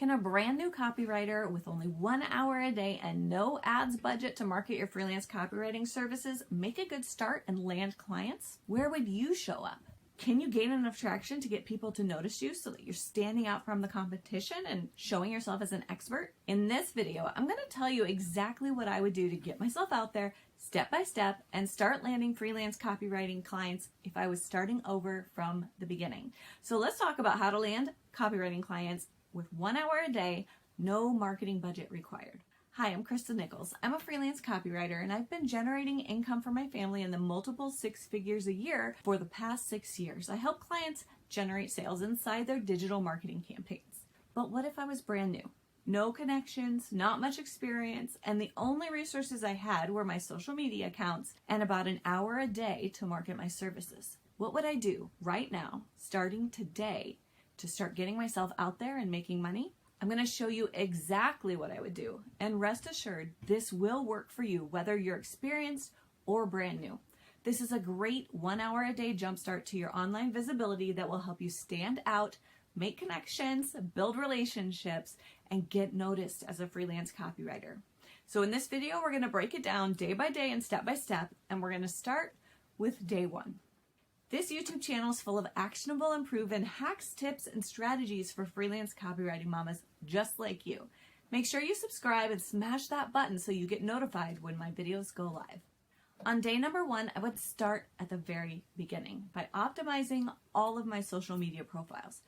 Can a brand new copywriter with only 1 hour a day and no ads budget to market your freelance copywriting services make a good start and land clients? Where would you show up? Can you gain enough traction to get people to notice you so that you're standing out from the competition and showing yourself as an expert? In this video, I'm going to tell you exactly what I would do to get myself out there step by step and start landing freelance copywriting clients if I was starting over from the beginning. So let's talk about how to land copywriting clients with 1 hour a day, no marketing budget required. Hi, I'm Christa Nichols. I'm a freelance copywriter and I've been generating income for my family in the multiple 6 figures a year for the past 6 years. I help clients generate sales inside their digital marketing campaigns. But what if I was brand new? No connections, not much experience, and the only resources I had were my social media accounts and about an hour a day to market my services. What would I do right now, starting today, to start getting myself out there and making money? I'm going to show you exactly what I would do, and rest assured this will work for you whether you're experienced or brand new. This is a great 1 hour a day jumpstart to your online visibility that will help you stand out, make connections, build relationships, and get noticed as a freelance copywriter. So in this video, we're going to break it down day by day and step by step, and we're going to start with day 1. This YouTube channel is full of actionable and proven hacks, tips, and strategies for freelance copywriting mamas just like you. Make sure you subscribe and smash that button so you get notified when my videos go live. On day number 1, I would start at the very beginning by optimizing all of my social media profiles.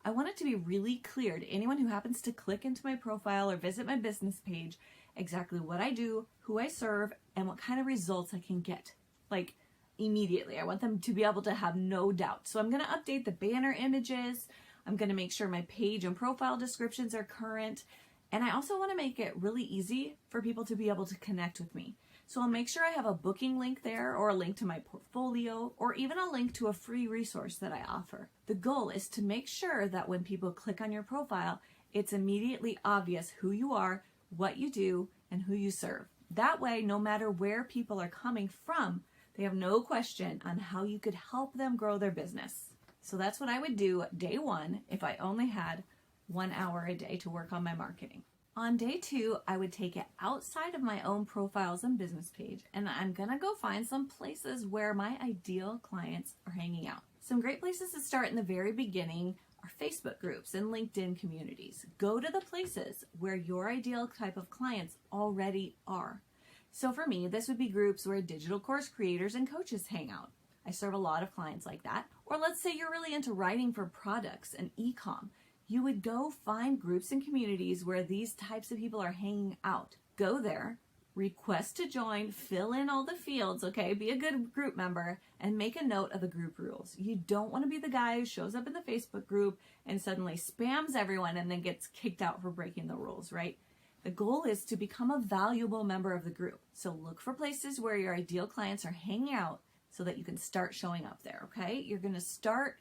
I want it to be really clear to anyone who happens to click into my profile or visit my business page exactly what I do, who I serve, and what kind of results I can get. Like, immediately. I want them to be able to have no doubt. So I'm going to update the banner images. I'm going to make sure my page and profile descriptions are current. And I also want to make it really easy for people to be able to connect with me. So I'll make sure I have a booking link there, or a link to my portfolio, or even a link to a free resource that I offer. The goal is to make sure that when people click on your profile, it's immediately obvious who you are, what you do, and who you serve. That way, no matter where people are coming from, they have no question on how you could help them grow their business. So that's what I would do day 1 if I only had 1 hour a day to work on my marketing. On day 2, I would take it outside of my own profiles and business page, and I'm gonna go find some places where my ideal clients are hanging out. Some great places to start in the very beginning are Facebook groups and LinkedIn communities. Go to the places where your ideal type of clients already are. So for me, this would be groups where digital course creators and coaches hang out. I serve a lot of clients like that. Or let's say you're really into writing for products and e-com. You would go find groups and communities where these types of people are hanging out. Go there, request to join, fill in all the fields, okay? Be a good group member and make a note of the group rules. You don't want to be the guy who shows up in the Facebook group and suddenly spams everyone and then gets kicked out for breaking the rules, right? The goal is to become a valuable member of the group. So look for places where your ideal clients are hanging out so that you can start showing up there, okay? You're going to start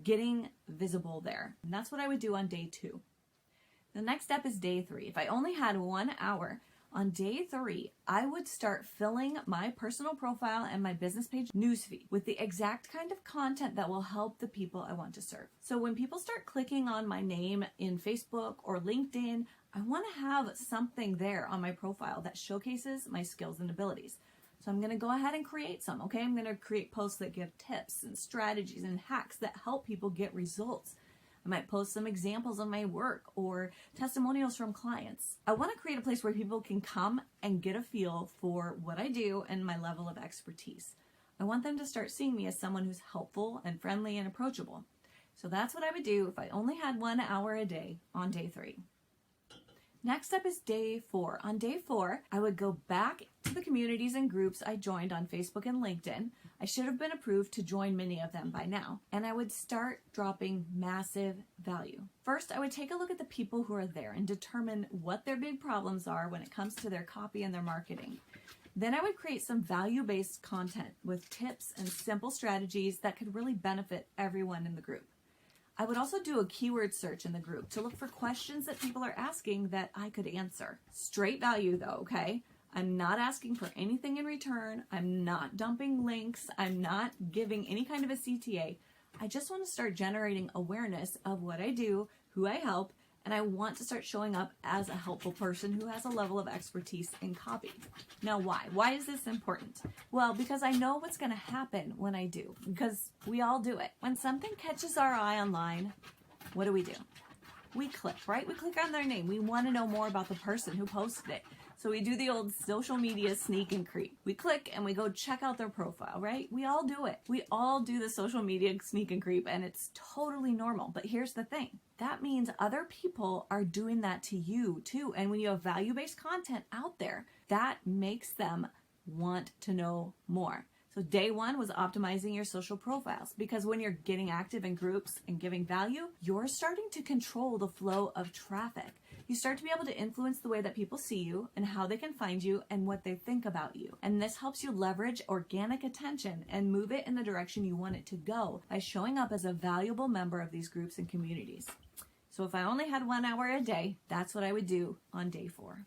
getting visible there. And that's what I would do on day 2. The next step is day 3. If I only had 1 hour, on day 3, I would start filling my personal profile and my business page newsfeed with the exact kind of content that will help the people I want to serve. So when people start clicking on my name in Facebook or LinkedIn, I want to have something there on my profile that showcases my skills and abilities. So I'm going to go ahead and create some, okay? I'm going to create posts that give tips and strategies and hacks that help people get results. I might post some examples of my work or testimonials from clients. I want to create a place where people can come and get a feel for what I do and my level of expertise. I want them to start seeing me as someone who's helpful and friendly and approachable. So that's what I would do if I only had 1 hour a day on day 3. Next up is day 4. On day 4, I would go back to the communities and groups I joined on Facebook and LinkedIn. I should have been approved to join many of them by now. And I would start dropping massive value. First, I would take a look at the people who are there and determine what their big problems are when it comes to their copy and their marketing. Then I would create some value-based content with tips and simple strategies that could really benefit everyone in the group. I would also do a keyword search in the group to look for questions that people are asking that I could answer. Straight value though, okay? I'm not asking for anything in return. I'm not dumping links. I'm not giving any kind of a CTA. I just want to start generating awareness of what I do, who I help, And I want to start showing up as a helpful person who has a level of expertise in copy. Now, why? Why is this important? Well, because I know what's going to happen when I do, because we all do it. When something catches our eye online, what do? We click, right? We click on their name. We want to know more about the person who posted it. So we do the old social media sneak and creep. We click and we go check out their profile, right? We all do it. We all do the social media sneak and creep, and it's totally normal. But here's the thing. That means other people are doing that to you too. And when you have value-based content out there, that makes them want to know more. So day one was optimizing your social profiles, because when you're getting active in groups and giving value, you're starting to control the flow of traffic. You start to be able to influence the way that people see you and how they can find you and what they think about you. And this helps you leverage organic attention and move it in the direction you want it to go by showing up as a valuable member of these groups and communities. So if I only had 1 hour a day, that's what I would do on day 4.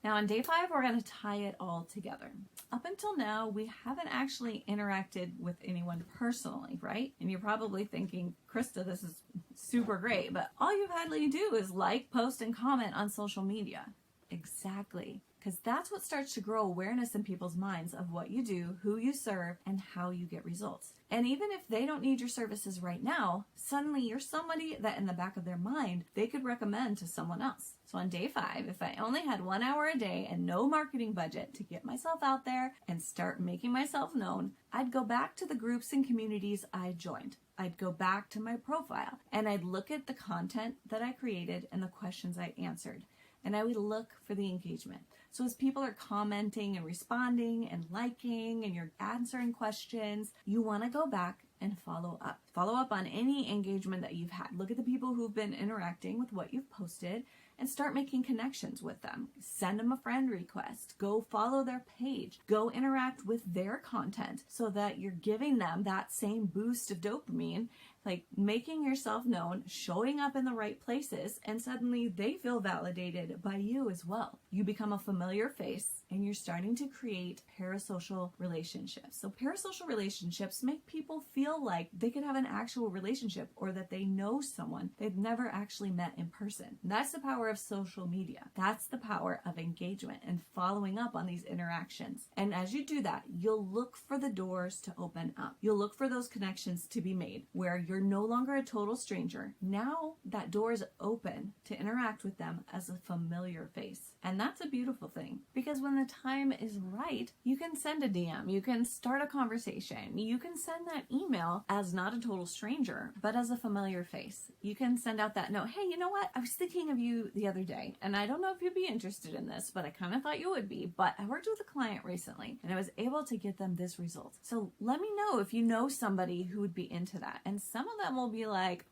Now on day 5, we're going to tie it all together. Up until now, we haven't actually interacted with anyone personally, right? And you're probably thinking, Christa, this is super great, but all you've had to do is like, post, and comment on social media. Exactly. Because that's what starts to grow awareness in people's minds of what you do, who you serve, and how you get results. And even if they don't need your services right now, suddenly you're somebody that in the back of their mind, they could recommend to someone else. So on day 5, if I only had 1 hour a day and no marketing budget to get myself out there and start making myself known, I'd go back to the groups and communities I joined. I'd go back to my profile and I'd look at the content that I created and the questions I answered. And I would look for the engagement. So as people are commenting and responding and liking and you're answering questions, you want to go back and follow up. Follow up on any engagement that you've had. Look at the people who've been interacting with what you've posted and start making connections with them. Send them a friend request. Go follow their page. Go interact with their content so that you're giving them that same boost of dopamine, like making yourself known, showing up in the right places, and suddenly they feel validated by you as well. You become a familiar face and you're starting to create parasocial relationships. So parasocial relationships make people feel like they could have an actual relationship or that they know someone they've never actually met in person. And that's the power of social media. That's the power of engagement and following up on these interactions. And as you do that, you'll look for the doors to open up. You'll look for those connections to be made where you're no longer a total stranger. Now that door is open to interact with them as a familiar face. And that's a beautiful thing, because when the time is right, you can send a DM, you can start a conversation, you can send that email as not a total stranger, but as a familiar face. You can send out that note, hey, you know what? I was thinking of you the other day, and I don't know if you'd be interested in this, but I kind of thought you would be, but I worked with a client recently, and I was able to get them this result. So let me know if you know somebody who would be into that. And some of them will be like,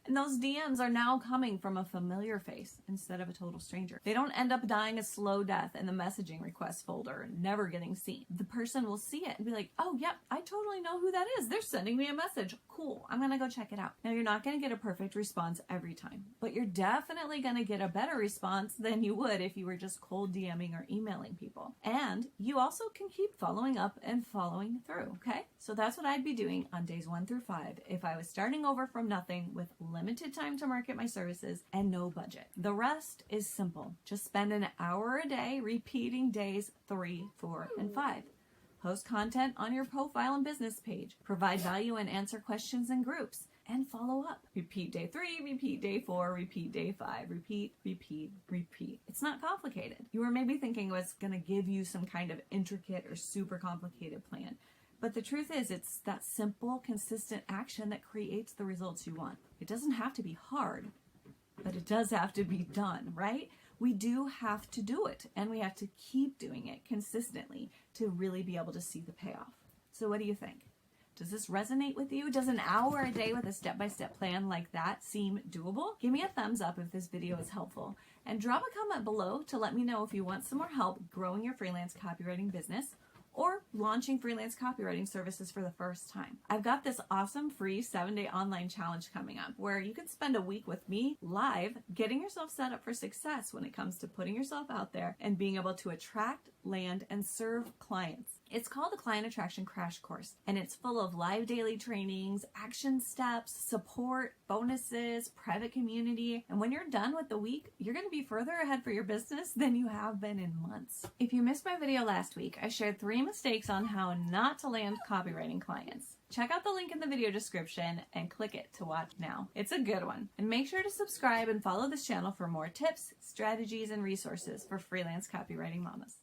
and those DMs are now coming from a familiar face instead of a total stranger. They don't end up dying a slow death in the messaging request folder, never getting seen. The person will see it and be like, oh, yep, I totally know who that is. They're sending me a message. Cool, I'm gonna go check it out. Now, you're not gonna get a perfect response every time, but you're definitely gonna get a better response than you would if you were just cold DMing or emailing people. And you also can keep following up and following through, okay? So that's what I'd be doing on days 1 through 5 if I was starting over from nothing with limited time to market my services and no budget. The rest is simple. Just spend an hour a day repeating days 3, 4, and 5. Post content on your profile and business page. Provide value and answer questions in groups. And follow up. Repeat day 3, repeat day 4, repeat day 5, repeat, repeat, repeat. It's not complicated. You were maybe thinking it was going to give you some kind of intricate or super complicated plan. But the truth is, it's that simple, consistent action that creates the results you want. It doesn't have to be hard, but it does have to be done, right? We do have to do it, and we have to keep doing it consistently to really be able to see the payoff. So what do you think? Does this resonate with you? Does an hour a day with a step-by-step plan like that seem doable? Give me a thumbs up if this video is helpful, and drop a comment below to let me know if you want some more help growing your freelance copywriting business or launching freelance copywriting services for the first time. I've got this awesome free 7-day online challenge coming up where you can spend a week with me live getting yourself set up for success when it comes to putting yourself out there and being able to attract, land, and serve clients. It's called the Client Attraction Crash Course, and it's full of live daily trainings, action steps, support, bonuses, private community. And when you're done with the week, you're going to be further ahead for your business than you have been in months. If you missed my video last week, I shared 3 mistakes on how not to land copywriting clients. Check out the link in the video description and click it to watch now. It's a good one. And make sure to subscribe and follow this channel for more tips, strategies, and resources for freelance copywriting mamas.